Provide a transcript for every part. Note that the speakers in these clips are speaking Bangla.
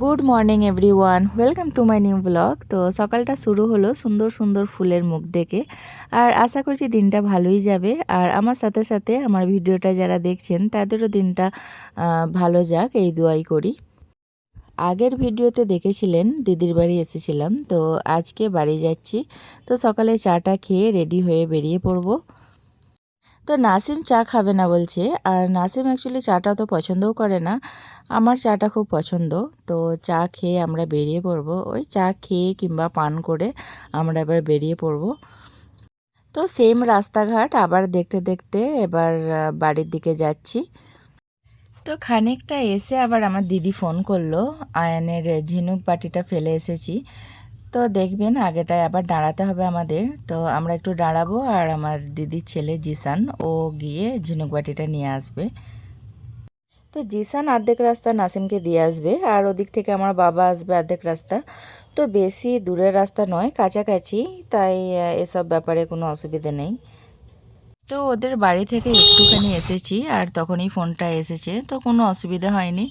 Good morning everyone, welcome to my new blog. তো সকালটা শুরু হলো সুন্দর সুন্দর ফুলের মুখ দেখে, আর আশা করছি দিনটা ভালোই যাবে। আর আমার সাথে সাথে আমার ভিডিওটা যারা দেখছেন তাদেরও দিনটা ভালো যাক, এই দোয়াই করি। আগের ভিডিওতে দেখেছিলেন দিদির বাড়ি এসেছিলাম, তো আজকে বাড়ি যাচ্ছি। তো সকালে চাটা খেয়ে রেডি হয়ে বেরিয়ে পড়বো। তো নাসিম চা খাবে না বলছে, আর নাসিম অ্যাকচুয়ালি চাটা তো পছন্দও করে না। আমার চাটা খুব পছন্দ। তো চা খেয়ে আমরা বেরিয়ে পড়ব, ওই চা খেয়ে কিংবা পান করে আমরা এবার বেরিয়ে পড়ব। তো সেম রাস্তাঘাট আবার দেখতে দেখতে এবার বাড়ির দিকে যাচ্ছি। তো খানিকটা এসে আবার আমার দিদি ফোন করলো, আয়ানের ঝিনুক বাটিটা ফেলে এসেছি। তো দেখবেন আগেটায় আবার দাঁড়াতে হবে আমাদের। তো আমরা একটু দাঁড়াবো, আর আমার দিদির ছেলে জিসান ও গিয়ে ঝিনুক বাটিটা নিয়ে আসবে। তো জিসান অর্ধেক রাস্তা নাসিমকে দিয়ে আসবে, আর ওদিক থেকে আমার বাবা আসবে অর্ধেক রাস্তা। তো বেশি দূরের রাস্তা নয়, কাছাকাছি, তাই এসব ব্যাপারে কোনো অসুবিধে নেই। তো ওদের বাড়ি থেকে একটুখানি এসেছি, আর তখনই ফোনটা এসেছে, তো কোনো অসুবিধা হয়নি।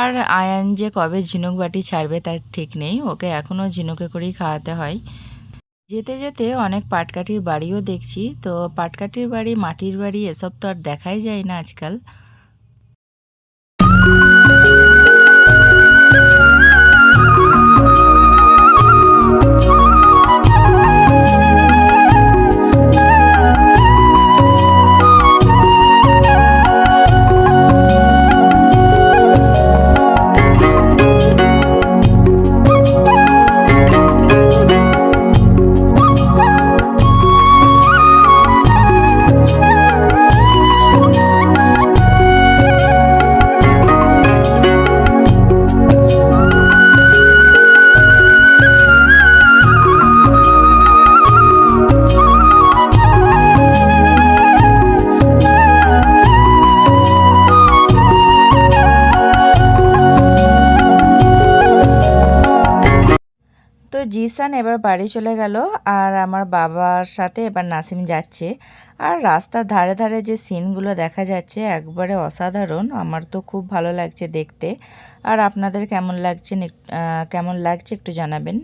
আর আয়ান যে কবে ঝিনুক বাটি ছাড়বে তার ঠিক নেই, ওকে এখনও ঝিনুকে করেই খাওয়াতে হয়। যেতে যেতে অনেক পাটকাঠির বাড়িও দেখছি। তো পাটকাঠির বাড়ি, মাটির বাড়ি এসব তো আর দেখাই যায় না আজকাল। তো জিসান এবার বাড়ি চলে গেল, আর আমার বাবার সাথে এবার নাসিম যাচ্ছে। আর রাস্তার ধারে ধারে যে সিনগুলো দেখা যাচ্ছে একবারে অসাধারণ, আমার তো খুব ভালো লাগছে দেখতে। আর আপনাদের কেমন লাগছে একটু জানাবেন।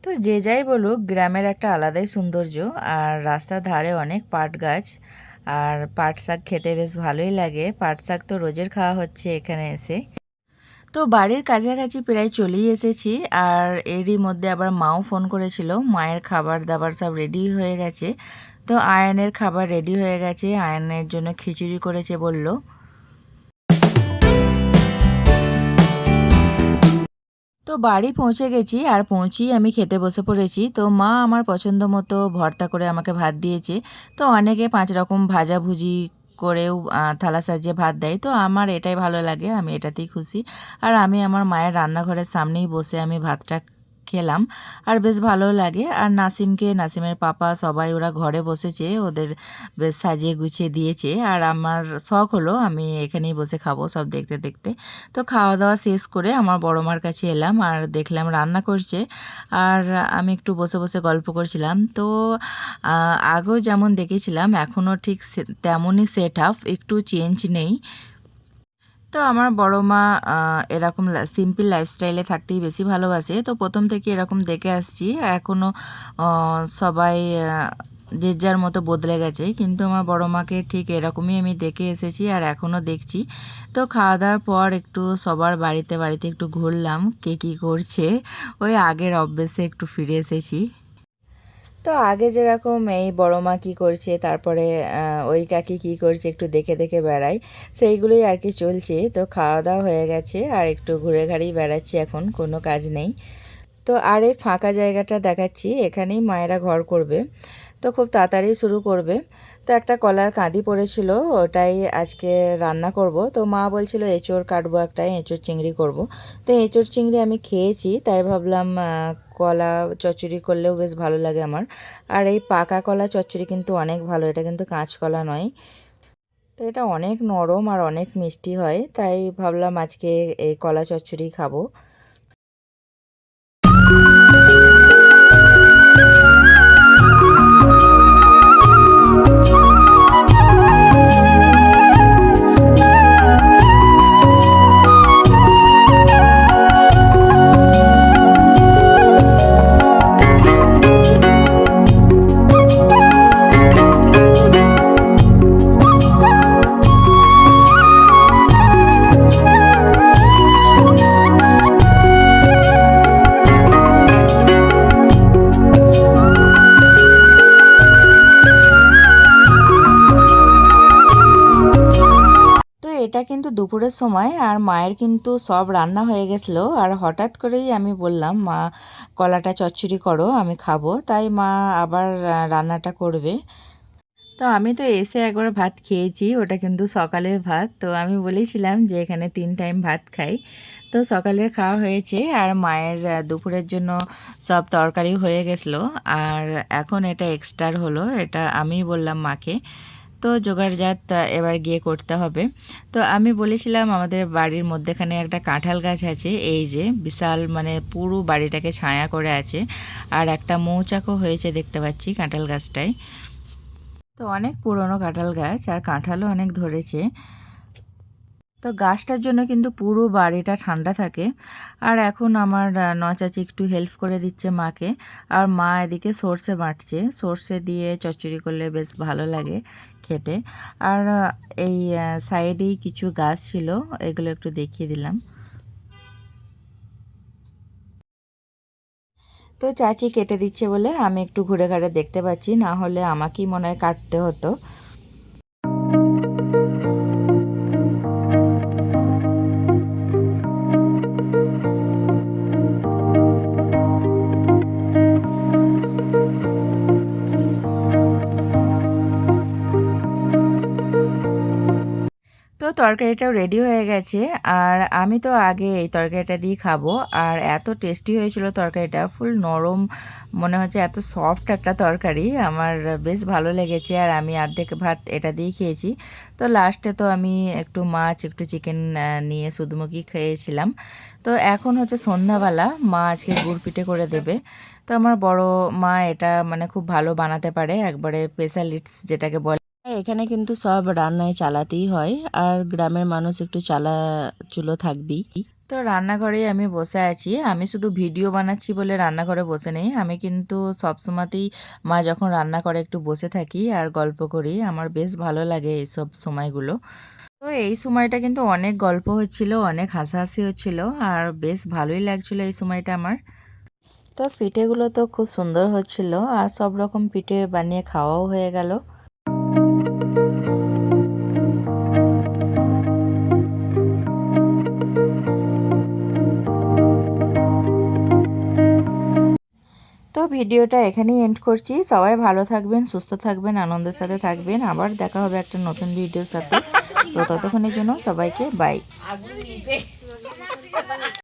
তো যে যাই বলুক, গ্রামের একটা আলাদাই সৌন্দর্য। আর রাস্তার ধারে অনেক পাট গাছ, আর পাট শাক খেতে বেশ ভালোই লাগে। পাট শাক তো রোজের খাওয়া হচ্ছে এখানে এসে। তো বাড়ির কাছাকাছি প্রায় চলেই এসেছি, আর এরই মধ্যে আবার মাও ফোন করেছিল। মায়ের খাবার দাবার সব রেডি হয়ে গেছে। তো আয়ানের খাবার রেডি হয়ে গেছে, আয়ানের জন্য খিচুড়ি করেছে বলল। তো বাড়ি পৌঁছে গেছি, আর পৌঁছেই আমি খেতে বসে পড়েছি। তো মা আমার পছন্দ মতো ভর্তা করে আমাকে ভাত দিয়েছে। তো অনেকে 5 রকম ভাজাভুজি করেও থালা সাজিয়ে ভাত দেয়, তো আমার এটাই ভালো লাগে, আমি এটাতেই খুশি। আর আমি আমার মায়ের রান্নাঘরের সামনেই বসে আমি ভাতটা খেলাম, আর বেশ ভালো লাগে। আর নাসিমের পাপা সবাই ওরা ঘরে বসেছে, ওদের বেশ সাজিয়ে গুছিয়ে দিয়েছে। আর আমার শখ হলো আমি এখানেই বসে খাবো সব দেখতে দেখতে। তো খাওয়া দাওয়া শেষ করে আমার বড় মার কাছে এলাম, আর দেখলাম রান্না করছে। আর আমি একটু বসে বসে গল্প করছিলাম। তো আগেও যেমন দেখেছিলাম এখনও ঠিক তেমনই সেট আপ, একটু চেঞ্জ নেই। তো আমার বড় মা এরকম সিম্পল লাইফস্টাইলে থাকতেই বেশি ভালোবাসে। তো প্রথম থেকে এরকম দেখে আসছি, এখনও সবাই যে যার মতো বদলে গেছে, কিন্তু আমার বড় মাকে ঠিক এরকমই আমি দেখে এসেছি, আর এখনও দেখছি। তো খাওয়া দাওয়ার পর একটু সবার বাড়িতে বাড়িতে একটু ঘুরলাম, কে কী করছে, ওই আগের অভ্যেসে একটু ফিরে এসেছি। তো আগে যেরকম এই বড় মা কী করছে, তারপরে ওই কাকি কী করছে একটু দেখে দেখে বেড়াই, সেইগুলোই আর কি চলছে। তো খাওয়া দাওয়া হয়ে গেছে, আর একটু ঘুরে ঘাড়েই বেড়াচ্ছি, এখন কোনো কাজ নেই। তো আর এই ফাঁকা জায়গাটা দেখাচ্ছি, এখানেই মায়েরা ঘর করবে। তো খুব তাড়াতাড়ি শুরু করবে। তো একটা কলার কাঁদি পড়েছিল, ওটাই আজকে রান্না করব। তো মা বলছিল এঁচোড় কাটবো, একটা এঁচোড় চিংড়ি করব। তো এঁচোড় চিংড়ি আমি খেয়েছি, তাই ভাবলাম কলা চচ্চড়ি করলেও বেশ ভালো লাগে আমার। আর এই পাকা কলা চচ্চড়ি কিন্তু অনেক ভালো, এটা কিন্তু কাঁচকলা নয়। তো এটা অনেক নরম আর অনেক মিষ্টি হয়, তাই ভাবলাম আজকে এই কলা চচ্চড়ি খাবো। তো এটা কিন্তু দুপুরের সময়, আর মায়ের কিন্তু সব রান্না হয়ে গেছিলো, আর হঠাৎ করেই আমি বললাম মা কলাটা চচ্চড়ি করো, আমি খাবো। তাই মা আবার রান্নাটা করবে। তো আমি তো এসে একবার ভাত খেয়েছি, ওটা কিন্তু সকালের ভাত। তো আমি বলেছিলাম যে এখানে 3 টাইম ভাত খাই। তো সকালের খাওয়া হয়েছে, আর মায়ের দুপুরের জন্য সব তরকারি হয়ে গেছিলো। আর এখন এটা এক্সট্রার হলো, এটা আমি বললাম মাকে। তো জোগাড়জাত এবার গিয়ে করতে হবে। তো আমি বলেছিলাম আমাদের বাড়ির মধ্যেখানে একটা কাঁঠাল গাছ আছে, এই যে বিশাল, মানে পুরো বাড়িটাকে ছায়া করে আছে। আর একটা মৌচাকও হয়েছে দেখতে পাচ্ছি কাঁঠাল গাছটায়। তো অনেক পুরনো কাঁঠাল গাছ, আর কাঁঠালও অনেক ধরেছে। তো গাছটার জন্য কিন্তু পুরো বাড়িটা ঠান্ডা থাকে। আর এখন আমার নচাচি একটু হেল্প করে দিচ্ছে মাকে। আর মা এদিকে সর্ষে বাটছে, সর্ষে দিয়ে চচ্চড়ি করলে বেশ ভালো লাগে খেতে। আর এই সাইডেই কিছু গাছ ছিল, এগুলো একটু দেখিয়ে দিলাম। তো চাচি কেটে দিচ্ছে বলে আমি একটু ঘুরে ঘাড়ে দেখতে পাচ্ছি, না হলে আমাকেই মনে হয় কাটতে হতো। তো তরকারিটাও রেডি হয়ে গেছে, আর আমি তো আগে এই তরকারিটা দিয়ে খাবো। আর এত টেস্টি হয়েছিল তরকারিটা, ফুল নরম, মনে হচ্ছে এত সফট একটা তরকারি, আমার বেশ ভালো লেগেছে। আর আমি অর্ধেক ভাত এটা দিয়ে খেয়েছি। তো লাস্টে তো আমি একটু মাছ, একটু চিকেন নিয়ে শুধুমুখী খেয়েছিলাম। তো এখন হচ্ছে সন্ধ্যাবেলা, মা আজকে গুড় পিঠে করে দেবে। তো আমার বড় মা এটা মানে খুব ভালো বানাতে পারে, একবারে স্পেশালিস্ট যেটাকে বলে। আর এখানে কিন্তু সব রান্নায় চালাতেই হয়, আর গ্রামের মানুষ একটু চুলো থাকবেই। তো রান্নাঘরে আমি বসে আছি, আমি শুধু ভিডিও বানাচ্ছি বলে রান্নাঘরে বসে নেই, আমি কিন্তু সবসময়তেই মা যখন রান্না করে একটু বসে থাকি আর গল্প করি, আমার বেশ ভালো লাগে এইসব সময়গুলো। তো এই সময়টা কিন্তু অনেক গল্প হচ্ছিল, অনেক হাসাহাসি হচ্ছিল, আর বেশ ভালোই লাগছিল এই সময়টা আমার। তো পিঠেগুলো তো খুব সুন্দর হচ্ছিল, আর সব রকম পিঠে বানিয়ে খাওয়াও হয়ে গেল। তো ভিডিওটা এখানেই এন্ড করছি। সবাই ভালো থাকবেন, সুস্থ থাকবেন, আনন্দের সাথে থাকবেন। আবার দেখা হবে একটা নতুন ভিডিওর সাথে। তো ততক্ষণের জন্য সবাইকে বাই।